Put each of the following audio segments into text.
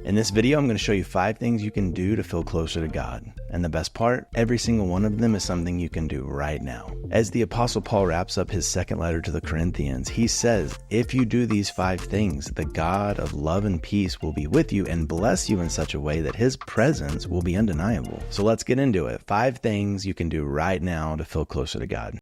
In this video, I'm going to show you 5 things you can do to feel closer to God. And the best part, every single one of them is something you can do right now. As the Apostle Paul wraps up his second letter to the Corinthians, he says, if you do these 5 things, the God of love and peace will be with you and bless you in such a way that his presence will be undeniable. So let's get into it. 5 things you can do right now to feel closer to God.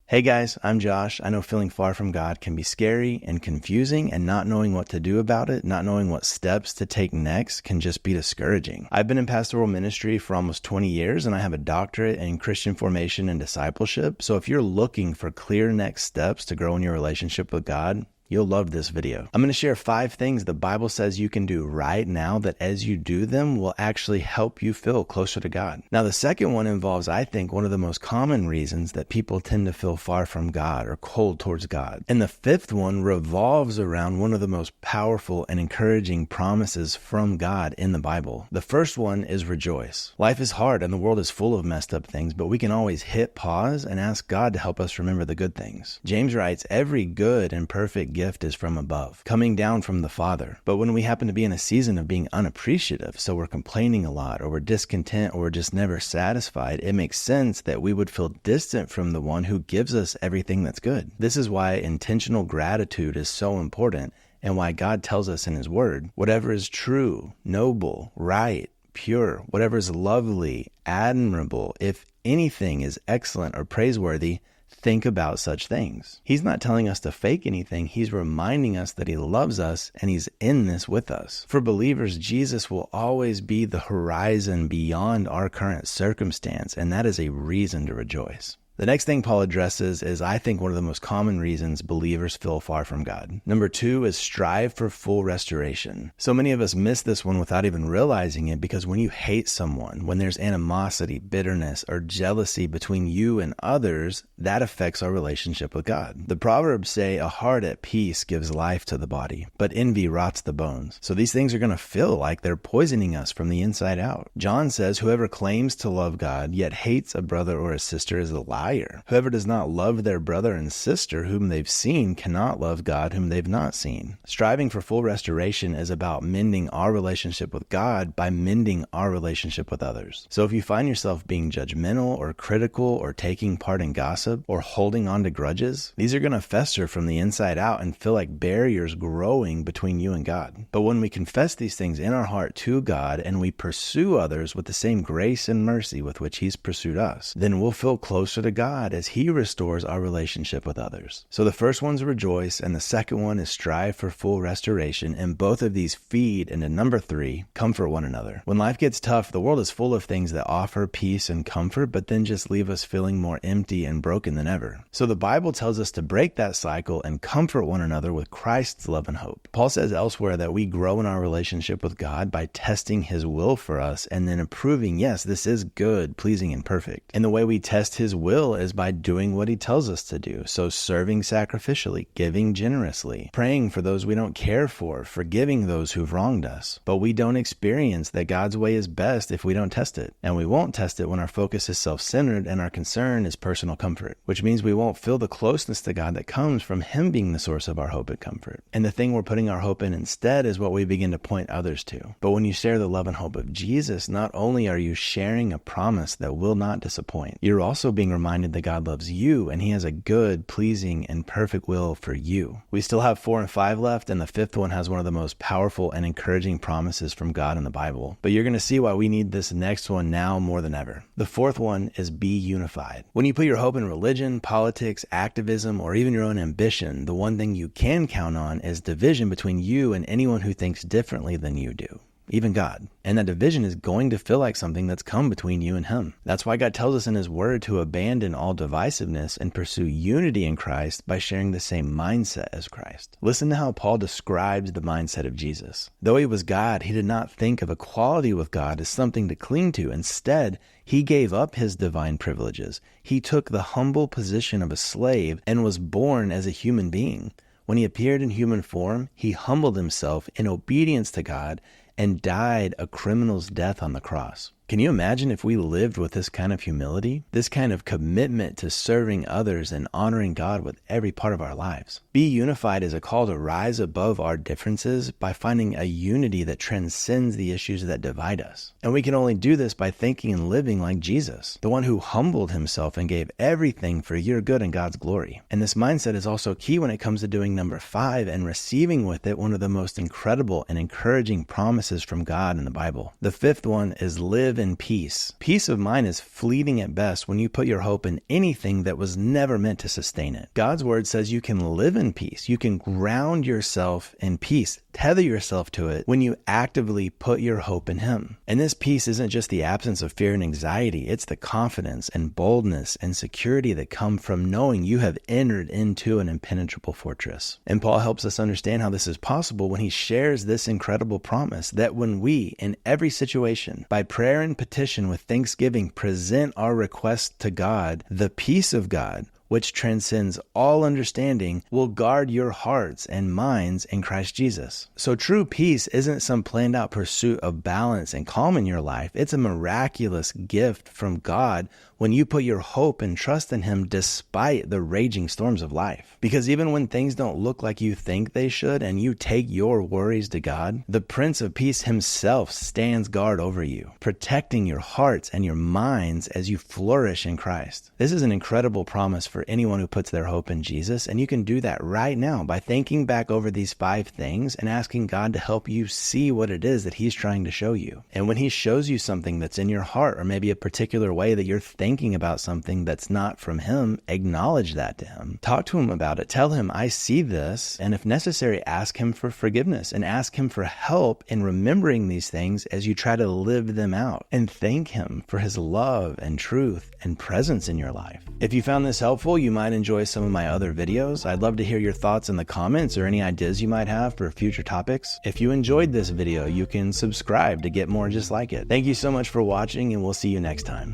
Hey guys, I'm Josh. I know feeling far from God can be scary and confusing, and not knowing what to do about it, not knowing what steps to take next can just be discouraging. I've been in pastoral ministry for almost 20 years, and I have a doctorate in Christian formation and discipleship. So if you're looking for clear next steps to grow in your relationship with God, you'll love this video. I'm going to share 5 things the Bible says you can do right now that as you do them will actually help you feel closer to God. Now, the second one involves, I think, one of the most common reasons that people tend to feel far from God or cold towards God. And the 5th one revolves around one of the most powerful and encouraging promises from God in the Bible. The first one is rejoice. Life is hard and the world is full of messed up things, but we can always hit pause and ask God to help us remember the good things. James writes, every good and perfect gift is from above, coming down from the Father. But when we happen to be in a season of being unappreciative, so we're complaining a lot, or we're discontent, or we're just never satisfied, it makes sense that we would feel distant from the one who gives us everything that's good. This is why intentional gratitude is so important, and why God tells us in his word, whatever is true, noble, right, pure, whatever is lovely, admirable, if anything is excellent or praiseworthy, think about such things. He's not telling us to fake anything. He's reminding us that he loves us and he's in this with us. For believers, Jesus will always be the horizon beyond our current circumstance, and that is a reason to rejoice. The next thing Paul addresses is, I think, one of the most common reasons believers feel far from God. Number 2 is strive for full restoration. So many of us miss this one without even realizing it, because when you hate someone, when there's animosity, bitterness, or jealousy between you and others, that affects our relationship with God. The Proverbs say, a heart at peace gives life to the body, but envy rots the bones. So these things are going to feel like they're poisoning us from the inside out. John says, whoever claims to love God, yet hates a brother or a sister is a liar. Whoever does not love their brother and sister whom they've seen cannot love God whom they've not seen. Striving for full restoration is about mending our relationship with God by mending our relationship with others. So if you find yourself being judgmental or critical or taking part in gossip or holding on to grudges, these are going to fester from the inside out and feel like barriers growing between you and God. But when we confess these things in our heart to God and we pursue others with the same grace and mercy with which he's pursued us, then we'll feel closer to God as he restores our relationship with others. So the first one's rejoice, and the second one is strive for full restoration, and both of these feed into number 3, comfort one another. When life gets tough, the world is full of things that offer peace and comfort, but then just leave us feeling more empty and broken than ever. So the Bible tells us to break that cycle and comfort one another with Christ's love and hope. Paul says elsewhere that we grow in our relationship with God by testing his will for us and then approving, yes, this is good, pleasing, and perfect. And the way we test his will is by doing what he tells us to do. So serving sacrificially, giving generously, praying for those we don't care for, forgiving those who've wronged us. But we don't experience that God's way is best if we don't test it. And we won't test it when our focus is self-centered and our concern is personal comfort, which means we won't feel the closeness to God that comes from him being the source of our hope and comfort. And the thing we're putting our hope in instead is what we begin to point others to. But when you share the love and hope of Jesus, not only are you sharing a promise that will not disappoint, you're also being reminded that God loves you and he has a good, pleasing, and perfect will for you. We still have 4 and 5 left, and the 5th one has one of the most powerful and encouraging promises from God in the Bible. But you're going to see why we need this next one now more than ever. The 4th one is be unified. When you put your hope in religion, politics, activism, or even your own ambition, the one thing you can count on is division between you and anyone who thinks differently than you do. Even God. And that division is going to feel like something that's come between you and him. That's why God tells us in his word to abandon all divisiveness and pursue unity in Christ by sharing the same mindset as Christ. Listen to how Paul describes the mindset of Jesus. Though he was God, he did not think of equality with God as something to cling to. Instead, he gave up his divine privileges. He took the humble position of a slave and was born as a human being. When he appeared in human form, he humbled himself in obedience to God and died a criminal's death on the cross. Can you imagine if we lived with this kind of humility, this kind of commitment to serving others and honoring God with every part of our lives? Be unified is a call to rise above our differences by finding a unity that transcends the issues that divide us. And we can only do this by thinking and living like Jesus, the one who humbled himself and gave everything for your good and God's glory. And this mindset is also key when it comes to doing number 5 and receiving with it one of the most incredible and encouraging promises from God in the Bible. The 5th one is live in peace. Peace of mind is fleeting at best when you put your hope in anything that was never meant to sustain it. God's word says you can live in peace. You can ground yourself in peace, tether yourself to it when you actively put your hope in him. And this peace isn't just the absence of fear and anxiety. It's the confidence and boldness and security that come from knowing you have entered into an impenetrable fortress. And Paul helps us understand how this is possible when he shares this incredible promise that when we, in every situation, by prayer and petition with thanksgiving, present our requests to God, the peace of God, which transcends all understanding, will guard your hearts and minds in Christ Jesus. So true peace isn't some planned out pursuit of balance and calm in your life. It's a miraculous gift from God when you put your hope and trust in him despite the raging storms of life. Because even when things don't look like you think they should and you take your worries to God, the Prince of Peace himself stands guard over you, protecting your hearts and your minds as you flourish in Christ. This is an incredible promise for anyone who puts their hope in Jesus, and you can do that right now by thinking back over these 5 things and asking God to help you see what it is that he's trying to show you. And when he shows you something that's in your heart, or maybe a particular way that you're thinking about something that's not from him, acknowledge that to him. Talk to him about it. Tell him, I see this. And if necessary, ask him for forgiveness and ask him for help in remembering these things as you try to live them out. And thank him for his love and truth and presence in your life. If you found this helpful, you might enjoy some of my other videos. I'd love to hear your thoughts in the comments or any ideas you might have for future topics. If you enjoyed this video, you can subscribe to get more just like it. Thank you so much for watching, and we'll see you next time.